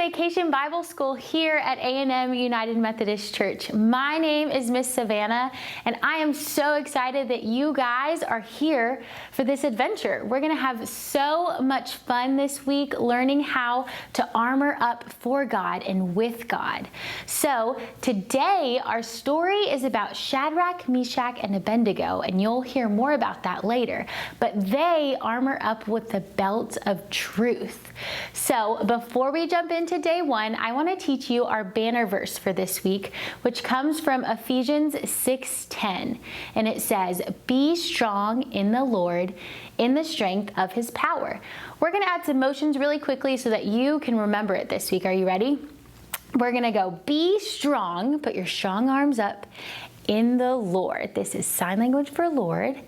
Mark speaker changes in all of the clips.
Speaker 1: Vacation Bible School here at A&M United Methodist Church. My name is Miss Savannah, and I am so excited that you guys are here for this adventure. We're going to have so much fun this week learning how to armor up for God and with God. So today our story is about Shadrach, Meshach, and Abednego, and you'll hear more about that later. But they armor up with the belt of truth. So before we jump into day one, I want to teach you our banner verse for this week, which comes from Ephesians 6:10. And it says, "Be strong in the Lord, in the strength of his power." We're going to add some motions really quickly so that you can remember it this week. Are you ready? We're going to go, be strong, put your strong arms up, in the Lord. This is sign language for Lord.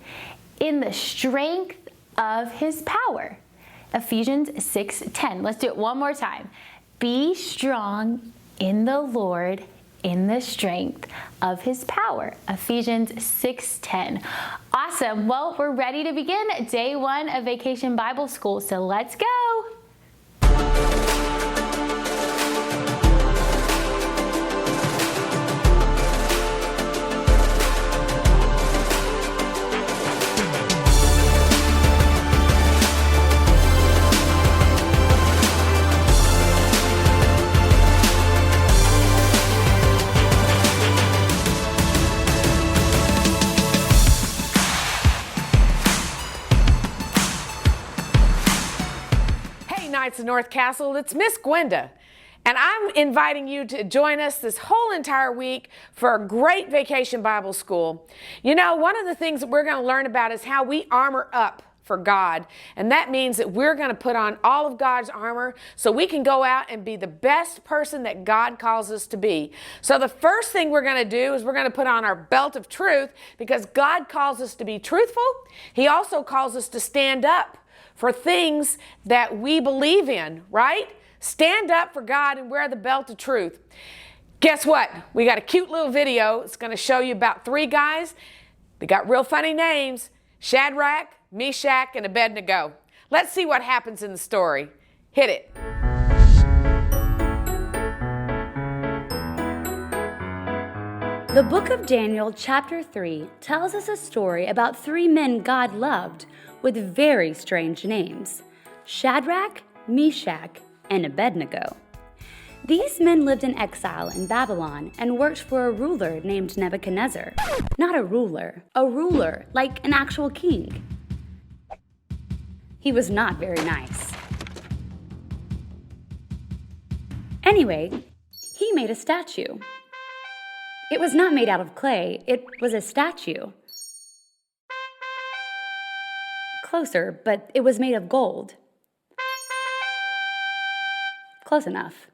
Speaker 1: In the strength of his power. Ephesians 6:10. Let's do it one more time. Be strong in the Lord, in the strength of his power. Ephesians 6:10. Awesome. Well, we're ready to begin day one of Vacation Bible School, so let's go.
Speaker 2: Knights of North Castle, it's Miss Gwenda, and I'm inviting you to join us this whole entire week for a great Vacation Bible School. You know, one of the things that we're going to learn about is how we armor up for God, and that means that we're going to put on all of God's armor so we can go out and be the best person that God calls us to be. So the first thing we're going to do is we're going to put on our belt of truth, because God calls us to be truthful. He also calls us to stand up for things that we believe in, right? Stand up for God and wear the belt of truth. Guess what? We got a cute little video. It's going to show you about three guys. They got real funny names: Shadrach, Meshach, and Abednego. Let's see what happens in the story. Hit it.
Speaker 3: The book of Daniel, chapter 3, tells us a story about three men God loved with very strange names: Shadrach, Meshach, and Abednego. These men lived in exile in Babylon and worked for a ruler named Nebuchadnezzar. Not a ruler like an actual king. He was not very nice. Anyway, he made a statue. It was not made out of clay, it was a statue. Closer, but it was made of gold. Close enough.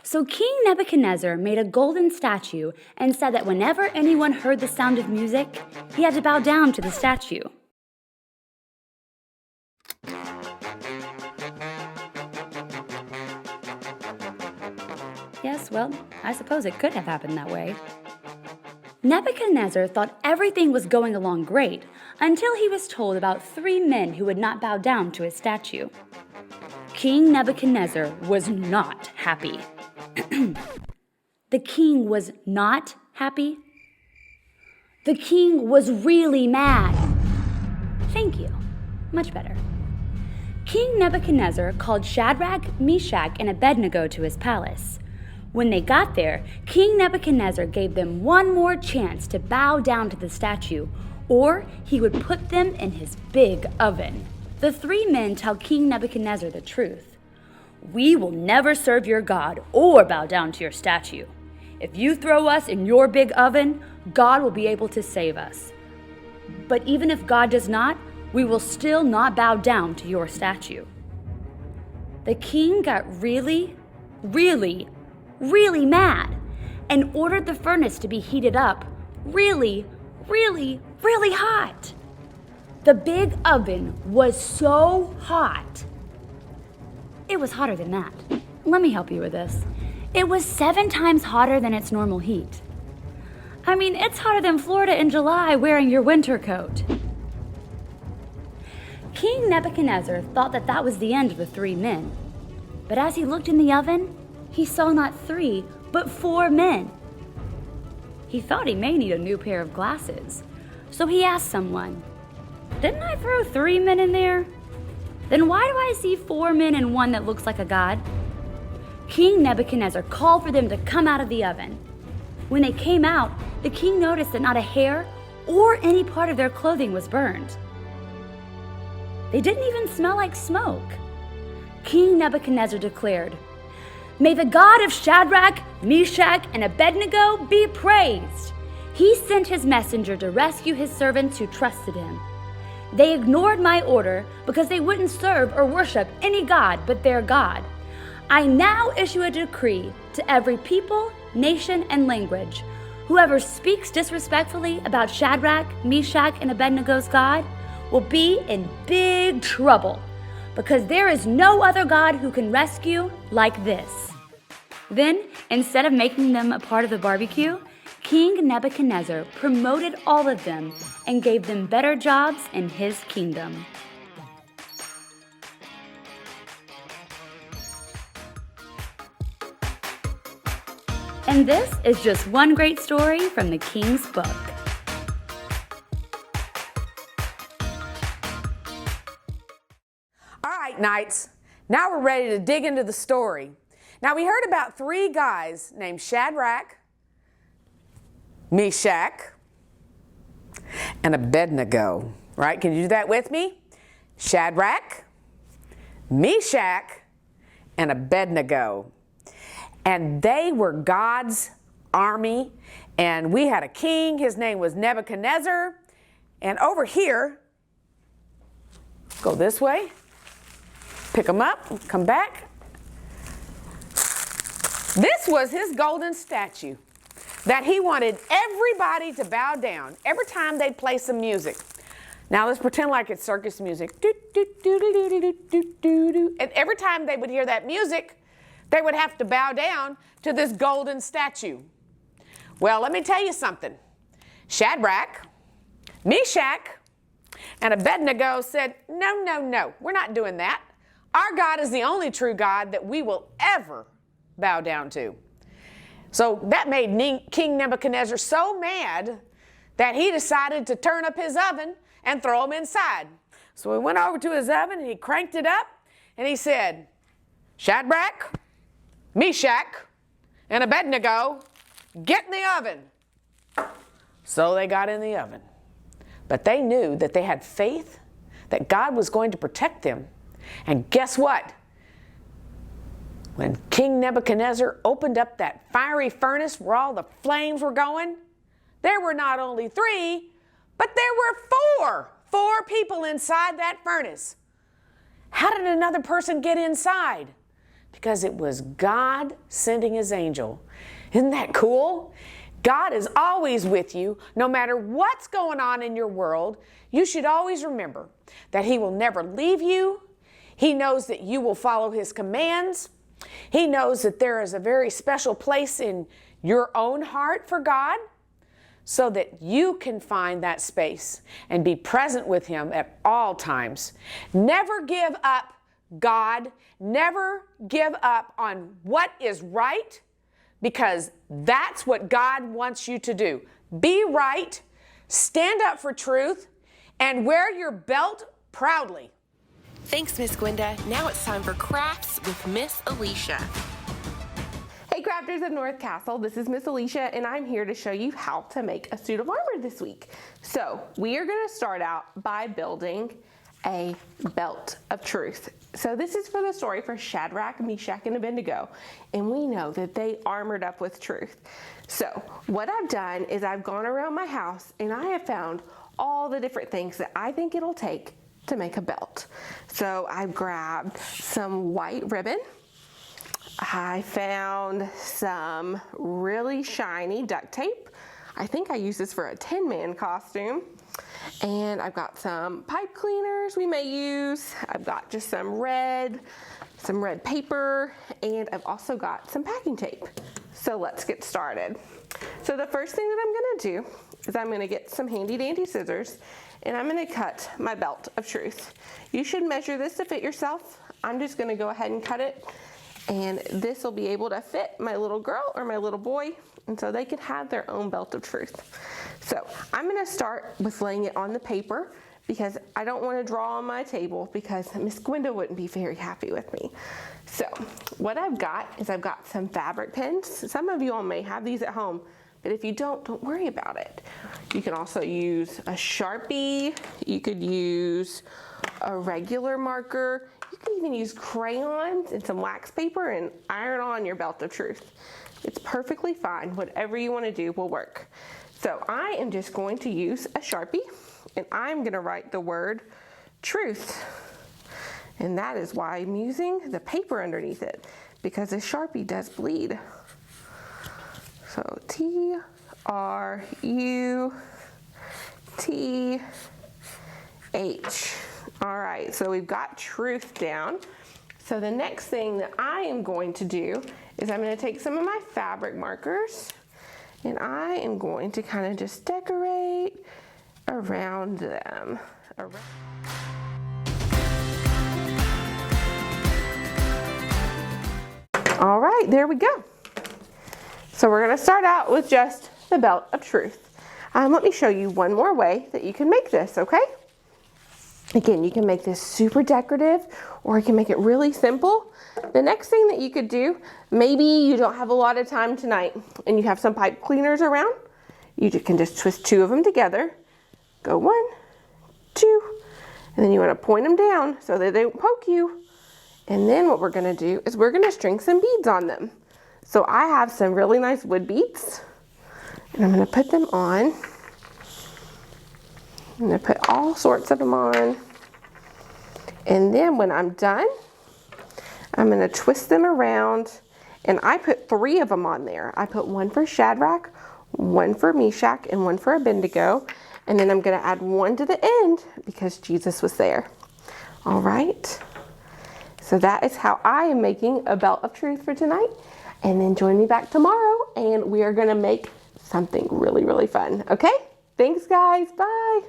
Speaker 3: So King Nebuchadnezzar made a golden statue and said that whenever anyone heard the sound of music, he had to bow down to the statue. Yes, well, I suppose it could have happened that way. Nebuchadnezzar thought everything was going along great until he was told about three men who would not bow down to his statue. King Nebuchadnezzar was not happy. The king was not happy? The king was really mad. Thank you. Much better. King Nebuchadnezzar called Shadrach, Meshach, and Abednego to his palace. When they got there, King Nebuchadnezzar gave them one more chance to bow down to the statue, or he would put them in his big oven. The three men tell King Nebuchadnezzar the truth. "We will never serve your God or bow down to your statue. If you throw us in your big oven, God will be able to save us. But even if God does not, we will still not bow down to your statue." The king got really mad and ordered the furnace to be heated up really hot. The big oven was so hot. It was hotter than that. Let me help you with this. It was 7 times hotter than its normal heat. I mean, it's hotter than Florida in July wearing your winter coat. King Nebuchadnezzar thought that was the end of the three men. But as he looked in the oven, he saw not 3, but 4 men. He thought he may need a new pair of glasses, so he asked someone, "Didn't I throw 3 men in there? Then why do I see 4 men and one that looks like a god?" King Nebuchadnezzar called for them to come out of the oven. When they came out, the king noticed that not a hair or any part of their clothing was burned. They didn't even smell like smoke. King Nebuchadnezzar declared, "May the God of Shadrach, Meshach, and Abednego be praised. He sent his messenger to rescue his servants who trusted him. They ignored my order because they wouldn't serve or worship any god but their God. I now issue a decree to every people, nation, and language. Whoever speaks disrespectfully about Shadrach, Meshach, and Abednego's God will be in big trouble, because there is no other God who can rescue like this." Then, instead of making them a part of the barbecue, King Nebuchadnezzar promoted all of them and gave them better jobs in his kingdom. And this is just one great story from the King's Book.
Speaker 2: All right, Knights, now we're ready to dig into the story. Now, we heard about 3 guys named Shadrach, Meshach, and Abednego, right? Can you do that with me? Shadrach, Meshach, and Abednego. And they were God's army, and we had a king. His name was Nebuchadnezzar. And over here, go this way, pick them up, come back. This was his golden statue that he wanted everybody to bow down every time they'd play some music. Now let's pretend like it's circus music. And every time they would hear that music, they would have to bow down to this golden statue. Well, let me tell you something. Shadrach, Meshach, and Abednego said, "No, no, no, we're not doing that. Our God is the only true God that we will ever bow down to." So that made King Nebuchadnezzar so mad that he decided to turn up his oven and throw them inside. So he went over to his oven and he cranked it up and he said, "Shadrach, Meshach, and Abednego, get in the oven." So they got in the oven. But they knew that they had faith that God was going to protect them. And guess what? When King Nebuchadnezzar opened up that fiery furnace where all the flames were going, there were not only 3, but there were 4 people inside that furnace. How did another person get inside? Because it was God sending his angel. Isn't that cool? God is always with you. No matter what's going on in your world, you should always remember that he will never leave you. He knows that you will follow his commands. He knows that there is a very special place in your own heart for God, so that you can find that space and be present with him at all times. Never give up God. Never give up on what is right, because that's what God wants you to do. Be right, stand up for truth, and wear your belt proudly.
Speaker 4: Thanks, Miss Gwenda. Now it's time for Crafts with Miss Alicia.
Speaker 5: Hey crafters of North Castle, this is Miss Alicia and I'm here to show you how to make a suit of armor this week. So we are going to start out by building a belt of truth. So this is for the story for Shadrach, Meshach, and Abednego, and we know that they armored up with truth. So what I've done is I've gone around my house and I have found all the different things that I think it'll take to make a belt. So I grabbed some white ribbon. I found some really shiny duct tape. I think I use this for a Tin Man costume. And I've got some pipe cleaners we may use. I've got just some red paper, and I've also got some packing tape. So let's get started. So the first thing that I'm gonna do is I'm gonna get some handy dandy scissors, and I'm gonna cut my belt of truth. You should measure this to fit yourself. I'm just gonna go ahead and cut it And this will be able to fit my little girl or my little boy, and so they can have their own belt of truth. So I'm going to start with laying it on the paper because I don't want to draw on my table because Miss Gwenda wouldn't be very happy with me. So what I've got is I've got some fabric pens. Some of you all may have these at home, but if you don't worry about it. You can also use a Sharpie. You could use a regular marker. You can even use crayons and some wax paper and iron on your belt of truth. It's perfectly fine. Whatever you want to do will work. So I am just going to use a Sharpie, and I'm going to write the word truth. And that is why I'm using the paper underneath it, because the Sharpie does bleed. So T-R-U-T-H. All right, so we've got truth down. So the next thing that I am going to do is I'm going to take some of my fabric markers, and I am going to kind of just decorate around them. All right, there we go. So we're going to start out with just the belt of truth. Let me show you one more way that you can make this, okay? Again, you can make this super decorative, or you can make it really simple. The next thing that you could do, maybe you don't have a lot of time tonight and you have some pipe cleaners around. You can just twist two of them together. Go 1, 2, and then you want to point them down so that they don't poke you. And then what we're going to do is we're going to string some beads on them. So I have some really nice wood beads, and I'm going to put them on. I'm going to put all sorts of them on. And then when I'm done, I'm going to twist them around, and I put 3 of them on there. I put 1 for Shadrach, 1 for Meshach, and 1 for Abednego. And then I'm going to add 1 to the end because Jesus was there. All right. So that is how I am making a belt of truth for tonight. And then join me back tomorrow, and we are going to make something really, really fun. Okay? Thanks, guys. Bye.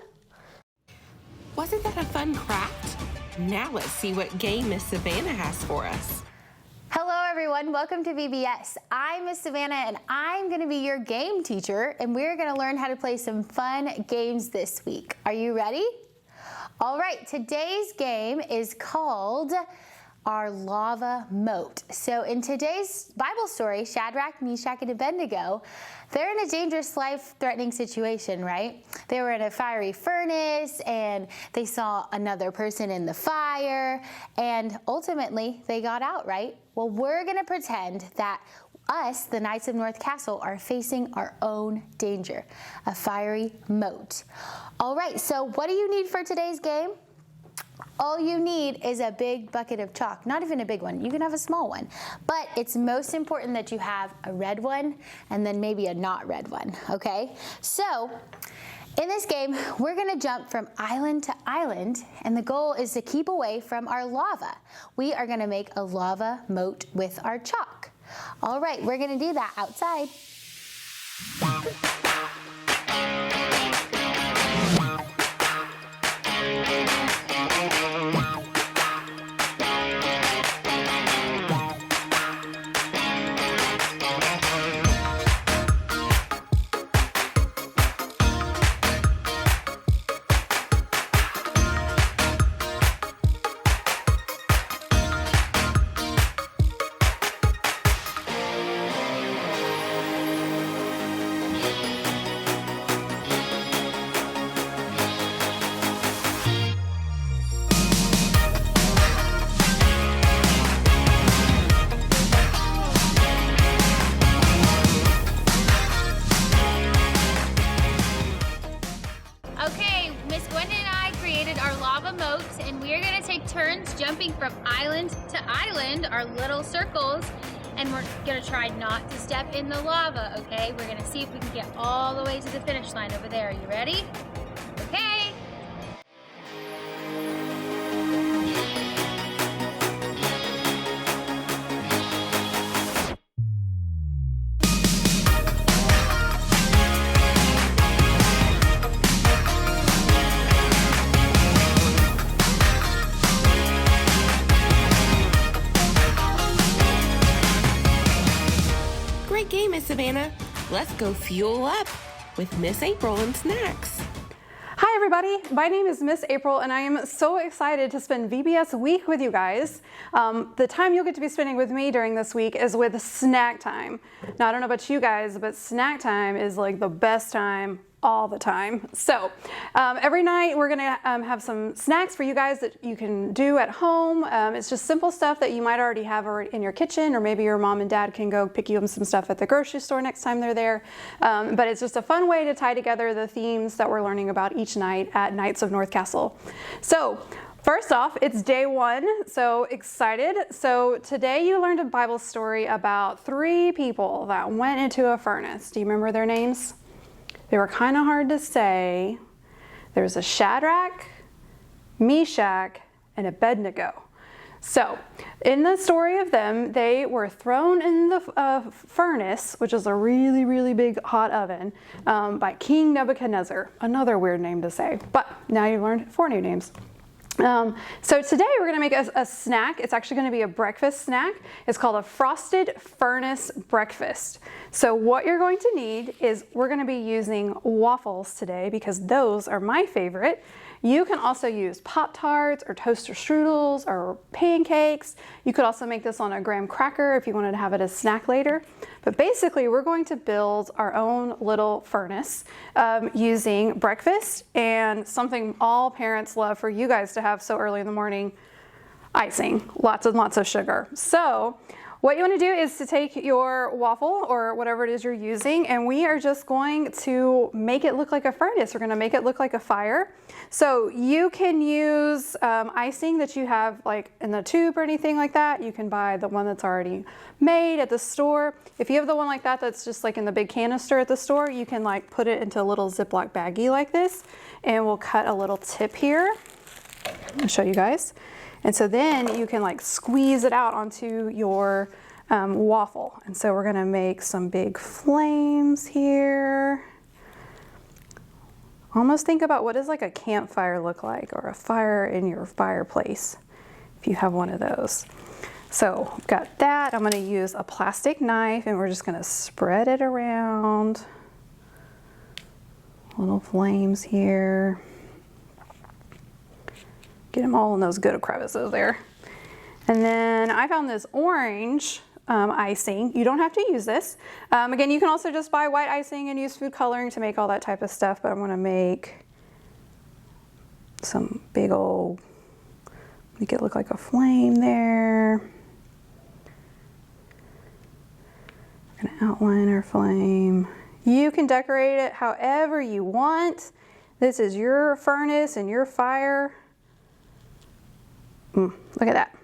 Speaker 4: Wasn't that a fun craft? Now let's see what game Miss Savannah has for us.
Speaker 1: Hello everyone, welcome to VBS. I'm Miss Savannah and I'm gonna be your game teacher, and we're gonna learn how to play some fun games this week. Are you ready? All right, today's game is called our lava moat. So in today's Bible story, Shadrach, Meshach, and Abednego, they're in a dangerous, life-threatening situation, right? They were in a fiery furnace, and they saw another person in the fire, and ultimately they got out, right? Well, we're gonna pretend that us, the Knights of North Castle, are facing our own danger, a fiery moat. All right, so what do you need for today's game? All you need is a big bucket of chalk, not even a big one. You can have a small one, but it's most important that you have a red one and then maybe a not red one, okay? So in this game, we're gonna jump from island to island, and the goal is to keep away from our lava. We are gonna make a lava moat with our chalk. All right, we're gonna do that outside. Turns jumping from island to island, our little circles, and we're gonna try not to step in the lava, okay? We're gonna see if we can get all the way to the finish line over there. Are you ready? Okay.
Speaker 4: Okay, Miss Savannah, let's go fuel up with Miss April and snacks.
Speaker 6: Hi everybody, my name is Miss April and I am so excited to spend VBS week with you guys. The time you'll get to be spending with me during this week is with snack time. Now I don't know about you guys, but snack time is like the best time all the time. So every night we're gonna have some snacks for you guys that you can do at home. It's just simple stuff that you might already have in your kitchen, or maybe your mom and dad can go pick you up some stuff at the grocery store next time they're there. But it's just a fun way to tie together the themes that we're learning about each night at Knights of North Castle. So first off, it's day one, so excited. So today you learned a Bible story about 3 people that went into a furnace. Do you remember their names? They were kind of hard to say. There's a Shadrach, Meshach, and Abednego. So in the story of them, they were thrown in the furnace, which is a really, really big hot oven, by King Nebuchadnezzar. Another weird name to say, but now you've learned 4 new names. So today we're going to make a snack. It's actually going to be a breakfast snack. It's called a frosted furnace breakfast. So what you're going to need is we're going to be using waffles today because those are my favorite. You can also use Pop-Tarts or toaster strudels or pancakes. You could also make this on a graham cracker if you wanted to have it as a snack later. But basically we're going to build our own little furnace using breakfast and something all parents love for you guys to have so early in the morning, icing, lots and lots of sugar. So what you want to do is to take your waffle or whatever it is you're using, and we are just going to make it look like a furnace. We're going to make it look like a fire. So you can use icing that you have like in the tube or anything like that. You can buy the one that's already made at the store. If you have the one like that that's just like in the big canister at the store, you can like put it into a little Ziploc baggie like this, and we'll cut a little tip here. I'll show you guys. And so then you can like squeeze it out onto your waffle. And so we're gonna make some big flames here. Almost think about what does like a campfire look like, or a fire in your fireplace, if you have one of those. So got that. I'm gonna use a plastic knife and we're just gonna spread it around. Little flames here. Get them all in those good crevices there. And then I found this orange icing. You don't have to use this. Again, you can also just buy white icing and use food coloring to make all that type of stuff, but I'm gonna make some big old, make it look like a flame there. We're gonna outline our flame. You can decorate it however you want. This is your furnace and your fire. Look at that.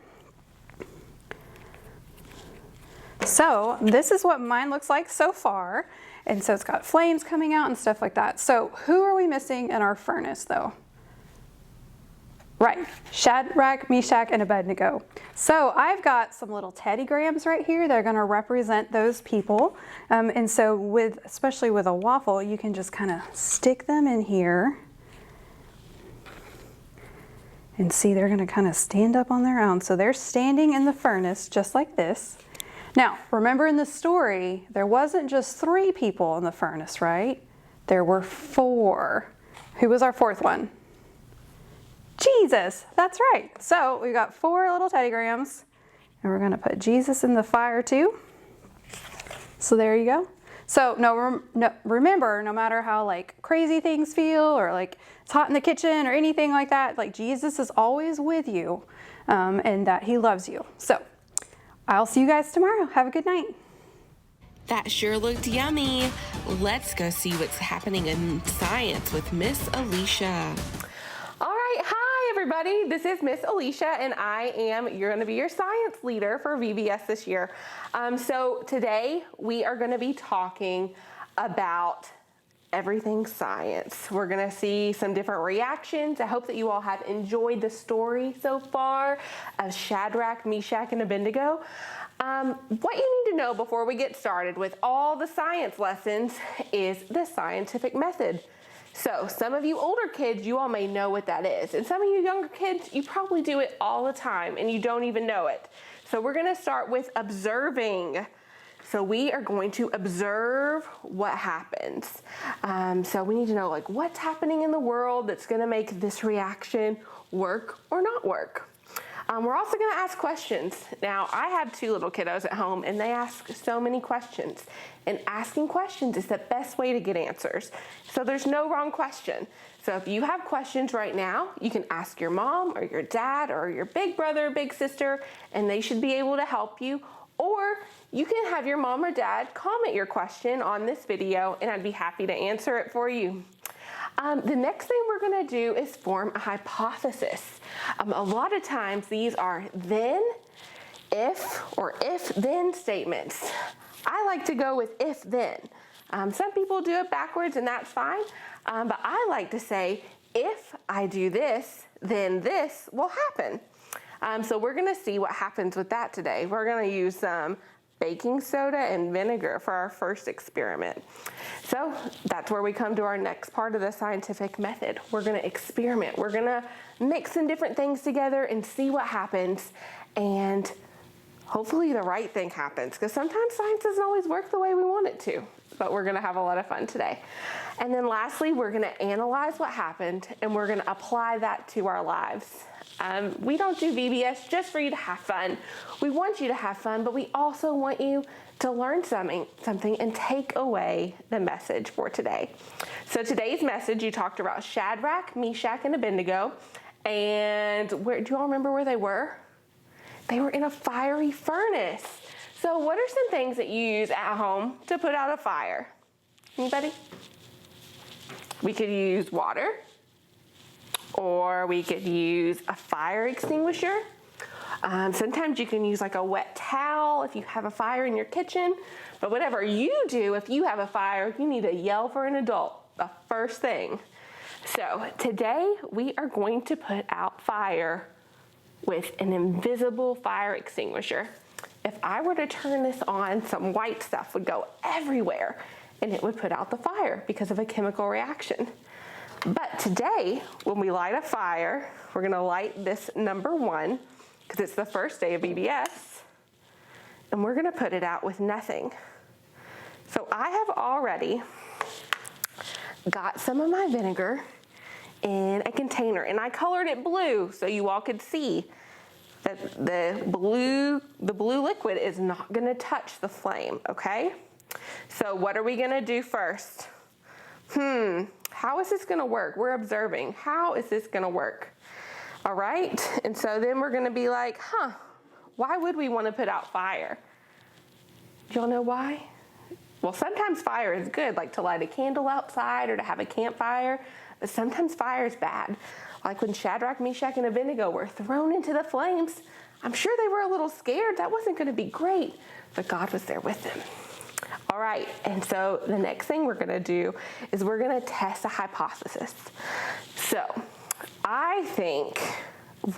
Speaker 6: So this is what mine looks like so far. And so it's got flames coming out and stuff like that. So who are we missing in our furnace though? Right, Shadrach, Meshach, and Abednego. So I've got some little Teddy Grahams right here. They're gonna represent those people. And so especially with a waffle, you can just kind of stick them in here. And see, they're gonna kind of stand up on their own. So they're standing in the furnace just like this. Now, remember in the story, there wasn't just 3 people in the furnace, right? There were 4. Who was our 4th one? Jesus, that's right. So we got 4 little Teddy Grahams, and we're gonna put Jesus in the fire too. So there you go. So remember, no matter how like crazy things feel, or like it's hot in the kitchen or anything like that, like Jesus is always with you, and that he loves you. So I'll see you guys tomorrow. Have a good night.
Speaker 4: That sure looked yummy. Let's go see what's happening in science with Miss Alicia.
Speaker 5: All right, hi everybody. This is Miss Alicia, and you're going to be your science leader for VBS this year. So today we are going to be talking about everything science. We're going to see some different reactions. I hope that you all have enjoyed the story so far of Shadrach, Meshach, and Abednego. What you need to know before we get started with all the science lessons is the scientific method. So some of you older kids, you all may know what that is. And some of you younger kids, you probably do it all the time and you don't even know it. So we're gonna start with observing. So we are going to observe what happens. So we need to know like what's happening in the world that's going to make this reaction work or not work. We're also going to ask questions. Now, I have 2 little kiddos at home, and they ask so many questions. And asking questions is the best way to get answers. So there's no wrong question. So if you have questions right now, you can ask your mom or your dad or your big brother, big sister, and they should be able to help you. Or you can have your mom or dad comment your question on this video, and I'd be happy to answer it for you. The next thing we're going to do is form a hypothesis. A lot of times these are then, if, or if-then statements. I like to go with if-then. Some people do it backwards, and that's fine. But I like to say, if I do this, then this will happen. So we're going to see what happens with that today. We're going to use some baking soda and vinegar for our first experiment. So that's where we come to our next part of the scientific method. We're going to experiment. We're going to mix some different things together and see what happens, and hopefully the right thing happens, because sometimes science doesn't always work the way we want it to, but we're going to have a lot of fun today. And then lastly, we're going to analyze what happened, and we're going to apply that to our lives. We don't do VBS just for you to have fun. We want you to have fun, but we also want you to learn something and take away the message for today. So today's message, you talked about Shadrach, Meshach, and Abednego. And do you all remember where they were? They were in a fiery furnace. So what are some things that you use at home to put out a fire? Anybody? We could use water. Or we could use a fire extinguisher. Sometimes you can use like a wet towel if you have a fire in your kitchen. But whatever you do, if you have a fire, you need to yell for an adult, the first thing. So today we are going to put out fire with an invisible fire extinguisher. If I were to turn this on, some white stuff would go everywhere and it would put out the fire because of a chemical reaction. But today, when we light a fire, we're going to light this number 1 because it's the first day of VBS, and we're going to put it out with nothing. So I have already got some of my vinegar in a container, and I colored it blue so you all could see that the blue liquid is not going to touch the flame, okay? So what are we going to do first? How is this going to work? We're observing. How is this going to work? All right. And so then we're going to be like, why would we want to put out fire? Do y'all know why? Well, sometimes fire is good, like to light a candle outside or to have a campfire. But sometimes fire is bad. Like when Shadrach, Meshach, and Abednego were thrown into the flames, I'm sure they were a little scared. That wasn't going to be great. But God was there with them. All right, and so the next thing we're going to do is we're going to test a hypothesis. So I think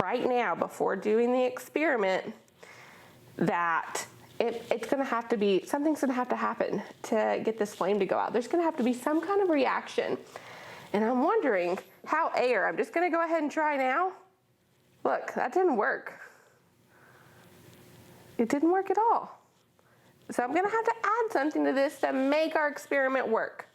Speaker 5: right now, before doing the experiment, that it's going to have to be, something's going to have to happen to get this flame to go out. There's going to have to be some kind of reaction. And I'm wondering how I'm just going to go ahead and try now. Look, that didn't work. It didn't work at all. So I'm going to have to add something to this to make our experiment work.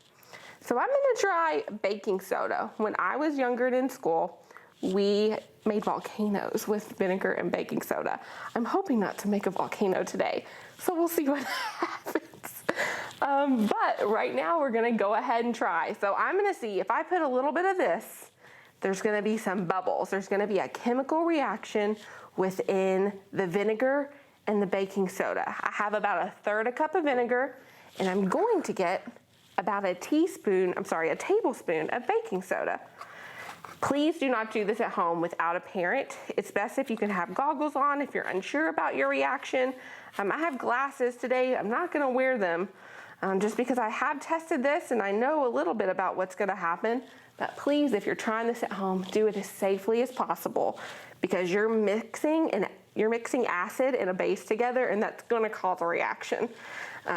Speaker 5: So I'm going to try baking soda. When I was younger and in school, we made volcanoes with vinegar and baking soda. I'm hoping not to make a volcano today, so we'll see what happens. But right now we're going to go ahead and try. So I'm going to see if I put a little bit of this, there's going to be some bubbles. There's going to be a chemical reaction within the vinegar and the baking soda. I have about a cup of vinegar, and I'm going to get about a tablespoon of baking soda. Please do not do this at home without a parent. It's best if you can have goggles on if you're unsure about your reaction. I have glasses today. I'm not going to wear them just because I have tested this and I know a little bit about what's going to happen. But please, if you're trying this at home, do it as safely as possible because you're mixing acid and a base together, and that's going to cause a reaction.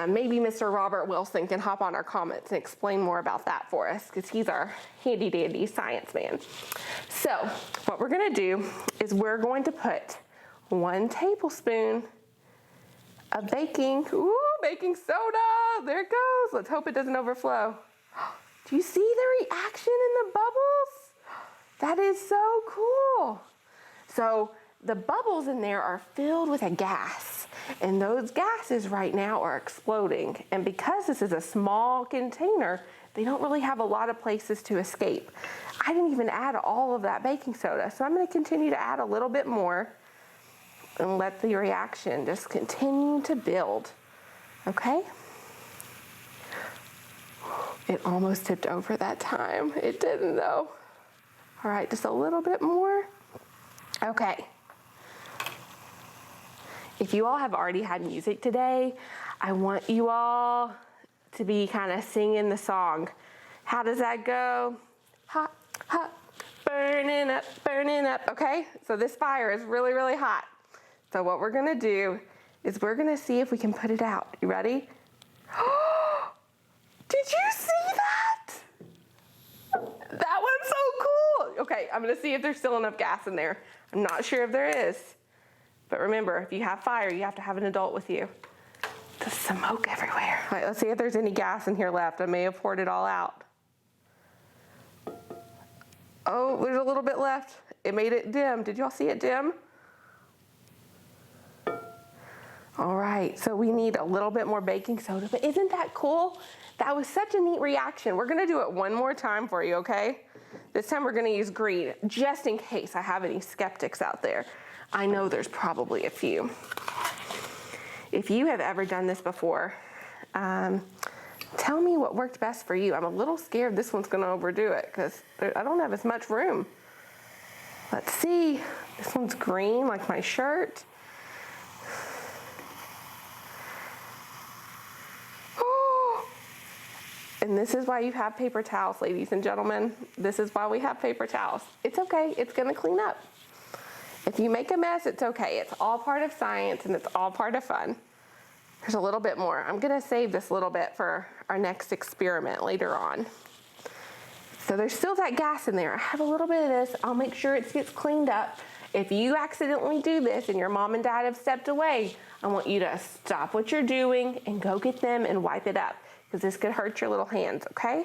Speaker 5: Maybe Mr. Robert Wilson can hop on our comments and explain more about that for us because he's our handy-dandy science man. So what we're going to do is we're going to put 1 tablespoon of baking. Ooh, baking soda. There it goes. Let's hope it doesn't overflow. Do you see the reaction in the bubbles? That is so cool. So the bubbles in there are filled with a gas, and those gases right now are exploding. And because this is a small container, they don't really have a lot of places to escape. I didn't even add all of that baking soda, so I'm going to continue to add a little bit more and let the reaction just continue to build. Okay? It almost tipped over that time. It didn't though. All right, just a little bit more. Okay. If you all have already had music today, I want you all to be kind of singing the song. How does that go? Hot, hot, burning up, okay? So this fire is really, really hot. So what we're gonna do is we're gonna see if we can put it out. You ready? Did you see that? That one's so cool. Okay, I'm gonna see if there's still enough gas in there. I'm not sure if there is. But remember, if you have fire, you have to have an adult with you. There's smoke everywhere. All right, let's see if there's any gas in here left. I may have poured it all out. Oh, there's a little bit left. It made it dim. Did y'all see it dim? All right, so we need a little bit more baking soda, but isn't that cool? That was such a neat reaction. We're gonna do it one more time for you, okay? This time we're gonna use green, just in case I have any skeptics out there. I know there's probably a few. If you have ever done this before, tell me what worked best for you. I'm a little scared this one's gonna overdo it because I don't have as much room. Let's see, this one's green like my shirt. And this is why you have paper towels, ladies and gentlemen. This is why we have paper towels. It's okay, it's gonna clean up. If you make a mess, it's okay. It's all part of science and it's all part of fun. There's a little bit more. I'm gonna save this little bit for our next experiment later on. So there's still that gas in there. I have a little bit of this. I'll make sure it gets cleaned up. If you accidentally do this and your mom and dad have stepped away, I want you to stop what you're doing and go get them and wipe it up, because this could hurt your little hands, okay?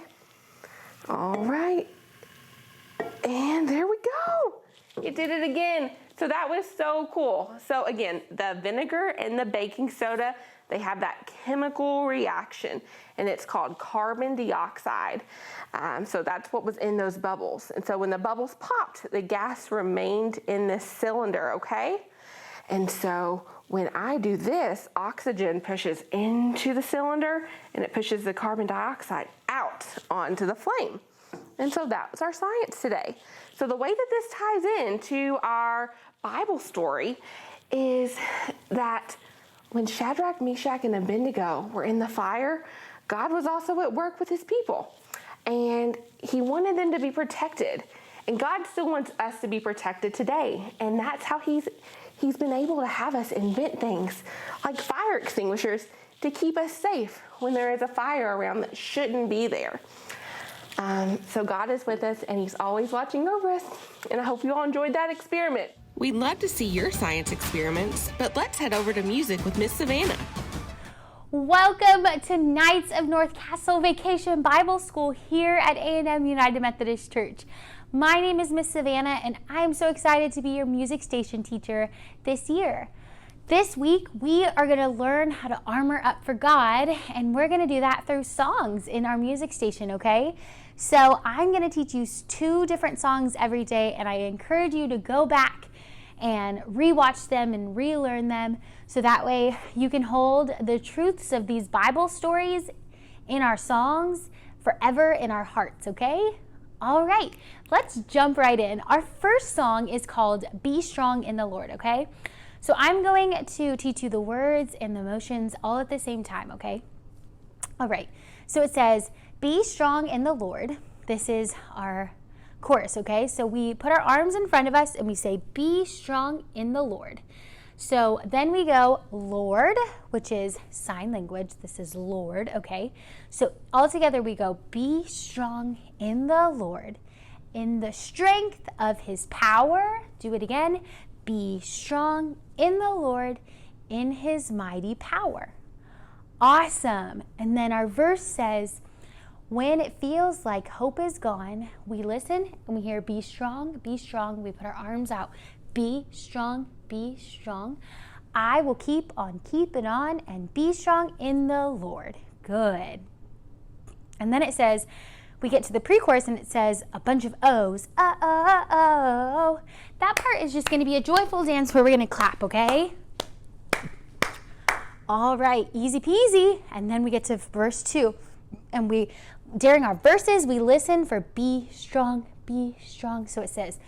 Speaker 5: All right. And there we go. It did it again. So that was so cool. So again, the vinegar and the baking soda, they have that chemical reaction, and it's called carbon dioxide. So that's what was in those bubbles. And so when the bubbles popped, the gas remained in this cylinder, okay? And so when I do this, oxygen pushes into the cylinder and it pushes the carbon dioxide out onto the flame. And so that was our science today. So the way that this ties into our Bible story is that when Shadrach, Meshach, and Abednego were in the fire, God was also at work with his people. And he wanted them to be protected. And God still wants us to be protected today. And that's how he's been able to have us invent things like fire extinguishers to keep us safe when there is a fire around that shouldn't be there. So God is with us and he's always watching over us. And I hope you all enjoyed that experiment.
Speaker 4: We'd love to see your science experiments, but let's head over to music with Miss Savannah.
Speaker 1: Welcome to Knights of North Castle Vacation Bible School here at A&M United Methodist Church. My name is Miss Savannah, and I'm so excited to be your music station teacher this year. This week, we are going to learn how to armor up for God, and we're going to do that through songs in our music station, okay? So I'm going to teach you 2 different songs every day, and I encourage you to go back and rewatch them and relearn them, so that way you can hold the truths of these Bible stories in our songs forever in our hearts, okay? All right, let's jump right in. Our first song is called Be Strong in the Lord, okay? So I'm going to teach you the words and the motions all at the same time, okay? All right, so it says, be strong in the Lord. This is our chorus, okay? So we put our arms in front of us and we say, be strong in the Lord. So then we go, Lord, which is sign language. This is Lord, okay? So all together we go, be strong in the Lord, in the strength of his power. Do it again. Be strong in the Lord, in his mighty power. Awesome. And then our verse says, when it feels like hope is gone, we listen and we hear, be strong, be strong. We put our arms out. Be strong, be strong. I will keep on keeping on and be strong in the Lord. Good. And then it says, we get to the pre-chorus and it says a bunch of O's. Oh. That part is just going to be a joyful dance where we're going to clap, okay? All right, easy peasy. And then we get to verse 2. And during our verses, we listen for be strong, be strong. So it says,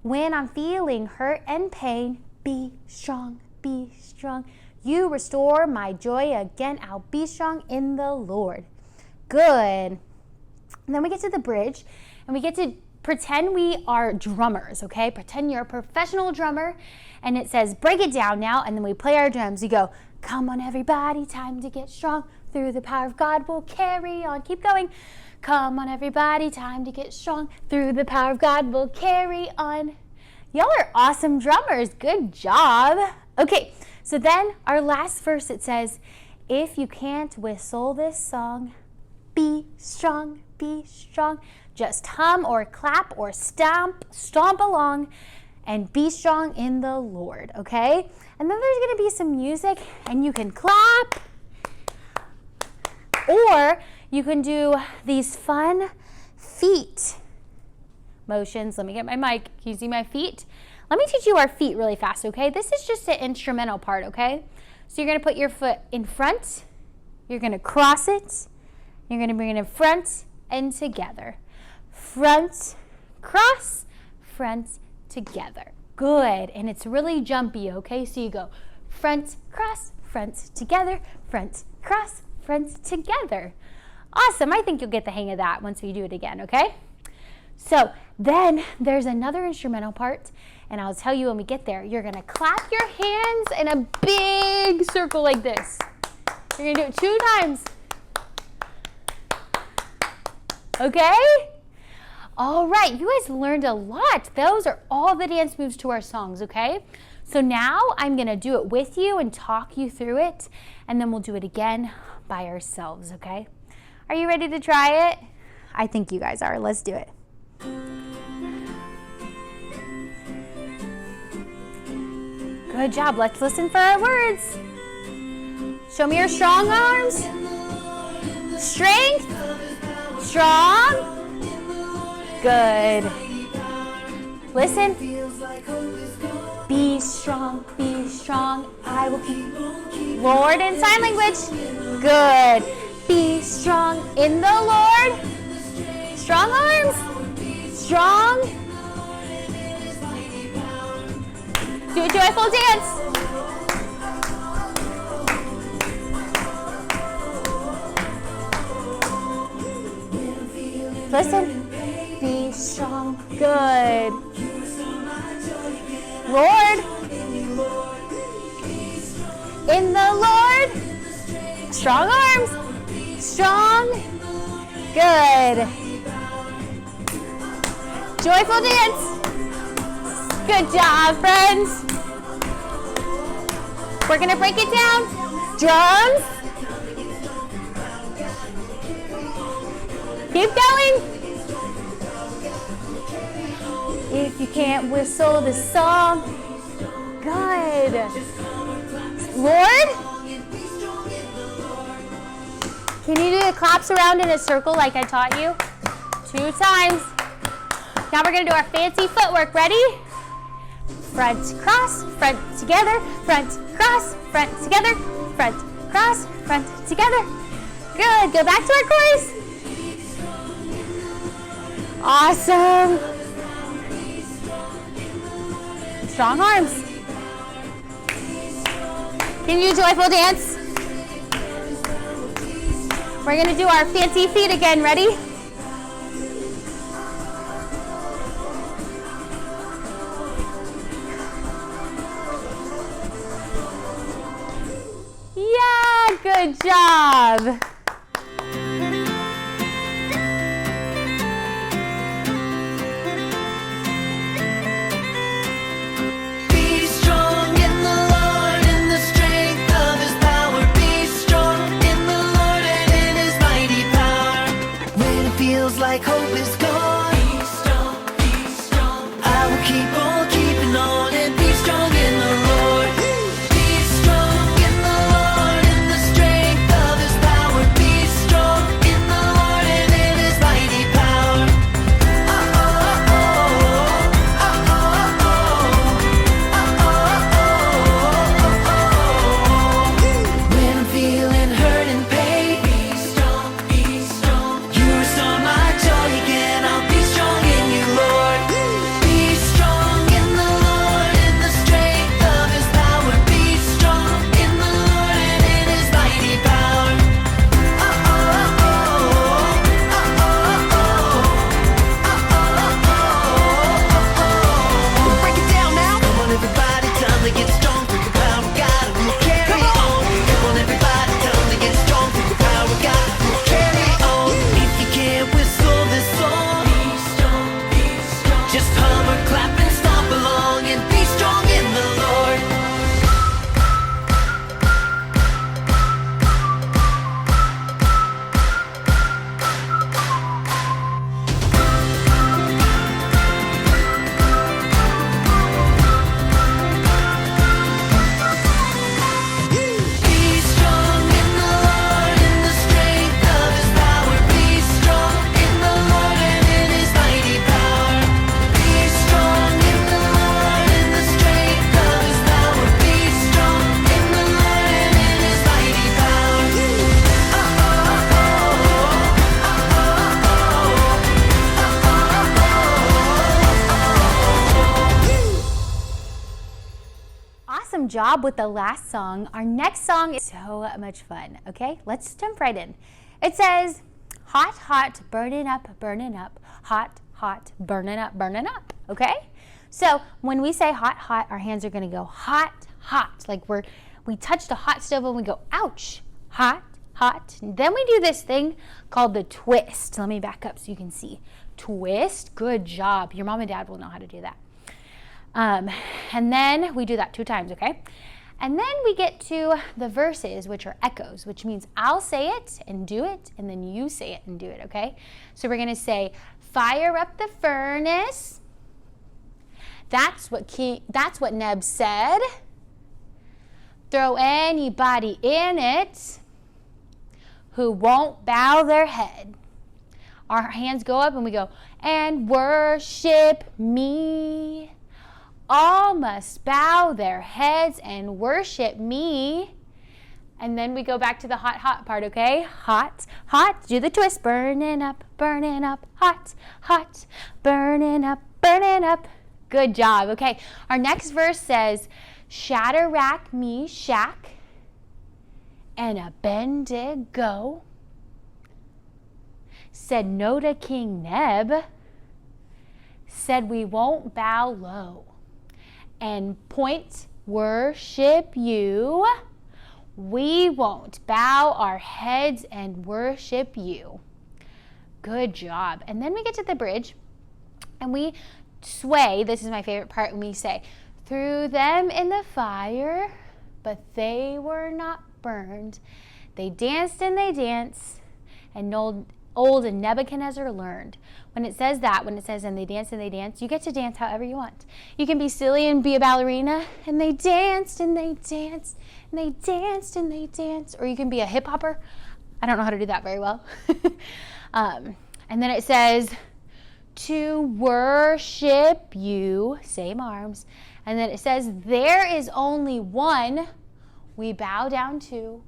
Speaker 1: when I'm feeling hurt and pain, be strong, be strong. You restore my joy again. I'll be strong in the Lord. Good. And then we get to the bridge and we get to pretend we are drummers, okay? Pretend you're a professional drummer. And it says, break it down now. And then we play our drums. You go, come on, everybody, time to get strong. Through the power of God, we'll carry on. Keep going. Come on, everybody, time to get strong. Through the power of God, we'll carry on. Y'all are awesome drummers. Good job. Okay, so then our last verse, it says, if you can't whistle this song, be strong, be strong. Just hum or clap or stomp along and be strong in the Lord, okay? And then there's going to be some music and you can clap. Or you can do these fun feet motions. Let me get my mic. Can you see my feet? Let me teach you our feet really fast, okay? This is just an instrumental part, okay? So you're going to put your foot in front. You're going to cross it. You're going to bring it in front and together. Front, cross, front, together. Good. And it's really jumpy, okay? So you go front, cross, front, together, front, cross, front, together. Awesome. I think you'll get the hang of that once we do it again, okay? So then there's another instrumental part, and I'll tell you when we get there. You're going to clap your hands in a big circle like this. You're going to do it 2 times. Okay? All right. You guys learned a lot. Those are all the dance moves to our songs, okay? So now I'm going to do it with you and talk you through it, and then we'll do it again by ourselves, okay? Are you ready to try it? I think you guys are. Let's do it. Good job. Let's listen for our words. Show me your strong arms. Strength. Strong. Good. Listen. Be strong, be strong. I will keep. Lord in sign language. Good. Be strong in the Lord. Strong arms. Strong. Do a joyful dance. Listen. Be strong. Good. Lord. In the Lord. Strong arms. Strong. Good. Joyful dance. Good job, friends. We're going to break it down. Drums. Keep going. If you can't whistle the song. Good. Lord. Can you do the claps around in a circle like I taught you? 2 times. Now we're going to do our fancy footwork. Ready? Front, cross, front, together, front, cross, front, together, front, cross, front, together. Good. Go back to our chorus. Awesome. Strong arms. Can you do joyful dance? We're going to do our fancy feet again. Ready? Yeah, good job.
Speaker 7: Be strong in the Lord, in the strength of His power. Be strong in like hope is gone. Be strong, I will keep on keeping on and be strong in the Lord. Be strong in the Lord, in the strength of his power. Be strong in the Lord and in his mighty power. When I'm feeling hurt and pain, be strong, be strong. You restore my joy again. I'll be strong in you, Lord. Be strong in the Lord, in the strength of his power. Be strong in the Lord and in his mighty power. Break it down now. Come on, everybody, time to get strong. Through the power of God, and we'll carry on. Come on, everybody, time to get strong. Through the power of God, we'll carry on. If you can't whistle this song, be strong, be strong. Just hum or clap and stomp along and be strong in the Lord. Be strong in the Lord, in the strength of his power. Be strong in the Lord and in his mighty power. Be strong in the Lord, in the strength of his power. Be strong in the Lord and in his mighty power.
Speaker 1: Awesome job with the last song. Our next song is so much fun, okay? Let's jump right in. It says, hot, hot, burning up, hot, hot, burning up, okay? So when we say hot, hot, our hands are gonna go hot, hot, like we touched a hot stove and we go, ouch, hot, hot. Then we do this thing called the twist. Let me back up so you can see. Twist, good job. Your mom and dad will know how to do that. And then we do that 2 times, okay? And then we get to the verses, which are echoes, which means I'll say it and do it, and then you say it and do it, okay? So we're gonna say, fire up the furnace. That's what Neb said. Throw anybody in it who won't bow their head. Our hands go up and we go, and worship me. All must bow their heads and worship me. And then we go back to the hot, hot part, okay? Hot, hot, do the twist. Burning up, hot, hot, burning up. Good job, okay. Our next verse says, Shadrach, Meshach, and Abednego said no to King Neb, said we won't bow low and point worship you. We won't bow our heads and worship you. Good job. And then we get to the bridge and we sway. This is my favorite part when we say, threw them in the fire, but they were not burned. They danced and they danced, and old Nebuchadnezzar learned. When it says that, when it says, and they dance, you get to dance however you want. You can be silly and be a ballerina, and they danced and they danced, and they danced and they danced. Or you can be a hip hopper. I don't know how to do that very well. And then it says, to worship you, same arms. And then it says, there is only one we bow down to,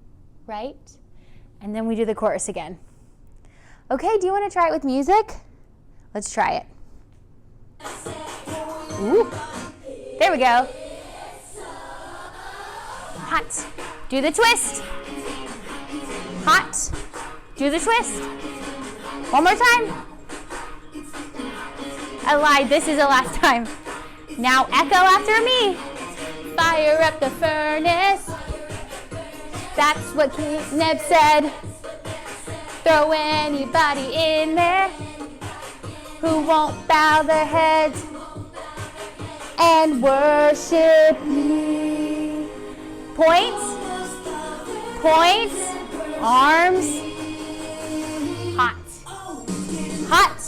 Speaker 1: right? And then we do the chorus again. Okay, do you want to try it with music? Let's try it. Ooh. There we go. Hot. Do the twist. Hot. Do the twist. One more time. I lied. This is the last time. Now echo after me. Fire up the furnace. That's what King Neb said. Throw anybody in there who won't bow their heads and worship me. Points, arms, hot, hot.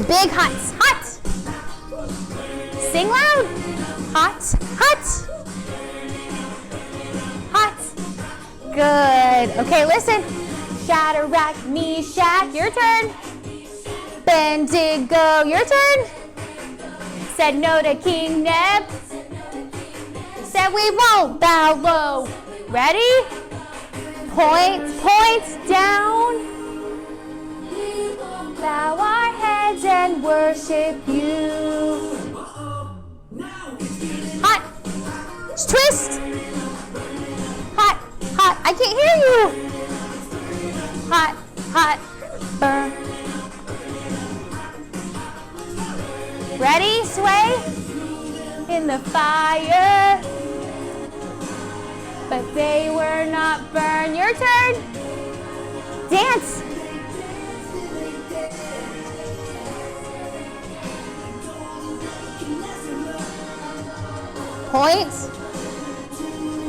Speaker 1: Big hots, hot. Sing loud. Hot, hot. Hot. Good. Okay, listen. Shadrach, Meshach, your turn. Abednego, your turn. Said no to King Neb. Said we won't bow low. Ready? Points down. Bow our heads and worship you. Hot. Twist. Hot. I can't hear you. Hot. Burn. Ready? Sway in the fire. But they were not burned. Your turn. Dance.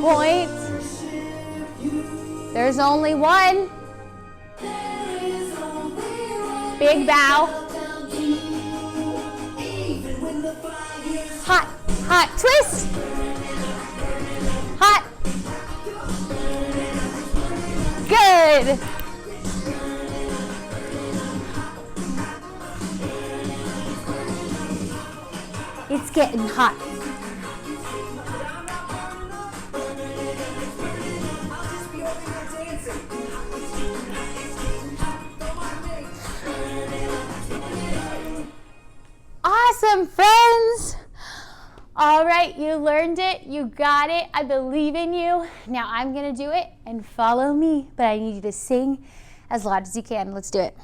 Speaker 1: Point. There's only one. Big bow. Hot, twist. Hot. Good. It's getting hot. Awesome, friends. All right, you learned it. You got it. I believe in you. Now I'm going to do it and follow me, but I need you to sing as loud as you can. Let's do it.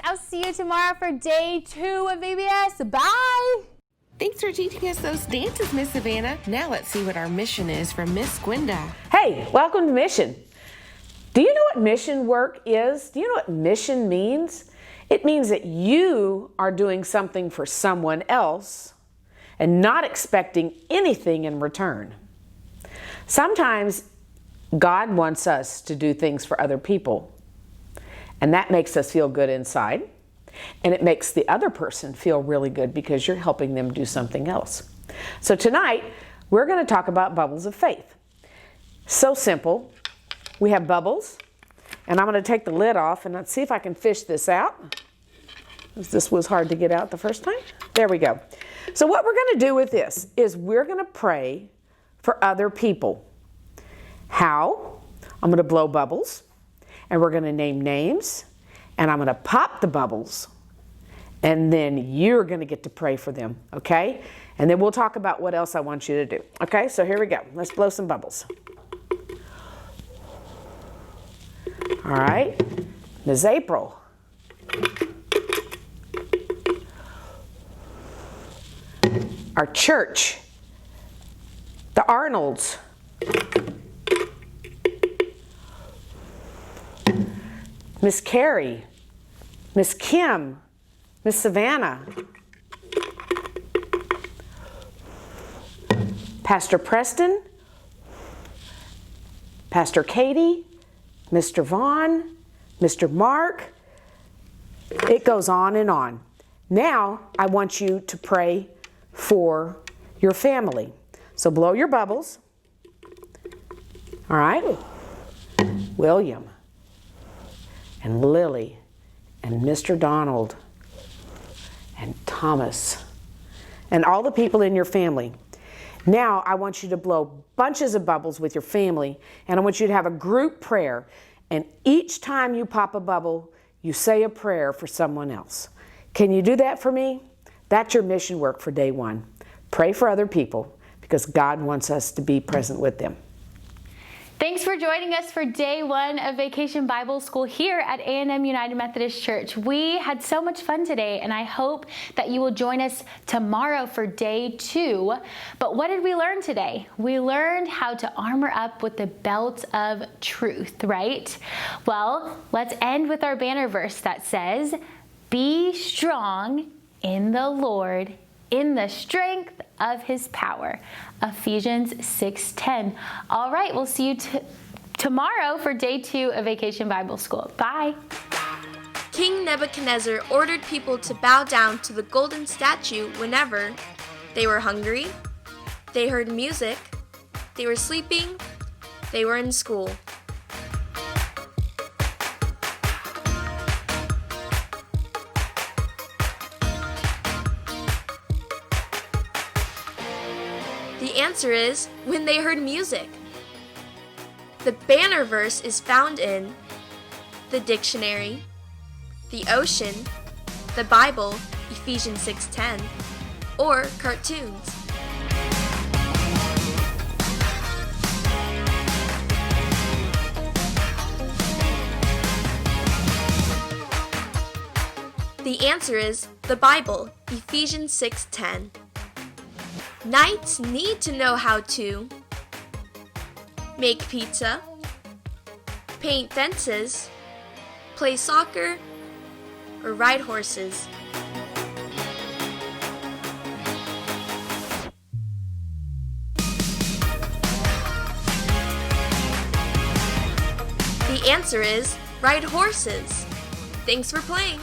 Speaker 1: I'll see you tomorrow for day 2 of VBS. Bye.
Speaker 4: Thanks for teaching us those dances, Miss Savannah. Now let's see what our mission is from Miss Gwenda.
Speaker 2: Hey, welcome to Mission. Do you know what mission work is? Do you know what mission means? It means that you are doing something for someone else and not expecting anything in return. Sometimes God wants us to do things for other people, and that makes us feel good inside. And it makes the other person feel really good because you're helping them do something else. So tonight, we're going to talk about bubbles of faith. So simple. We have bubbles, and I'm going to take the lid off and let's see if I can fish this out. This was hard to get out the first time. There we go. So what we're going to do with this is we're going to pray for other people. How? I'm going to blow bubbles, and we're going to name names, and I'm going to pop the bubbles, and then you're going to get to pray for them, okay? And then we'll talk about what else I want you to do. Okay, so here we go. Let's blow some bubbles. All right, Ms. April. Our church, the Arnolds. Miss Carrie, Miss Kim, Miss Savannah, Pastor Preston, Pastor Katie, Mr. Vaughn, Mr. Mark. It goes on and on. Now I want you to pray for your family. So blow your bubbles. All right. William and Lily and Mr. Donald and Thomas and all the people in your family. Now I want you to blow bunches of bubbles with your family, and I want you to have a group prayer. And each time you pop a bubble, you say a prayer for someone else. Can you do that for me? That's your mission work for day one. Pray for other people because God wants us to be present with them.
Speaker 1: Thanks for joining us for day one of Vacation Bible School here at A&M United Methodist Church. We had so much fun today, and I hope that you will join us tomorrow for day two. But what did we learn today? We learned how to armor up with the belt of truth, right? Well, let's end with our banner verse that says, "Be strong in the Lord, in the strength of his power." Ephesians 6:10. All right, we'll see you tomorrow for day two of Vacation Bible School. Bye.
Speaker 8: King Nebuchadnezzar ordered people to bow down to the golden statue whenever they were hungry, they heard music, they were sleeping, they were in school. The answer is when they heard music. The banner verse is found in the dictionary, the ocean, the Bible, Ephesians 6:10, or cartoons. The answer is the Bible, Ephesians 6:10. Knights need to know how to make pizza, paint fences, play soccer, or ride horses. The answer is ride horses. Thanks for playing.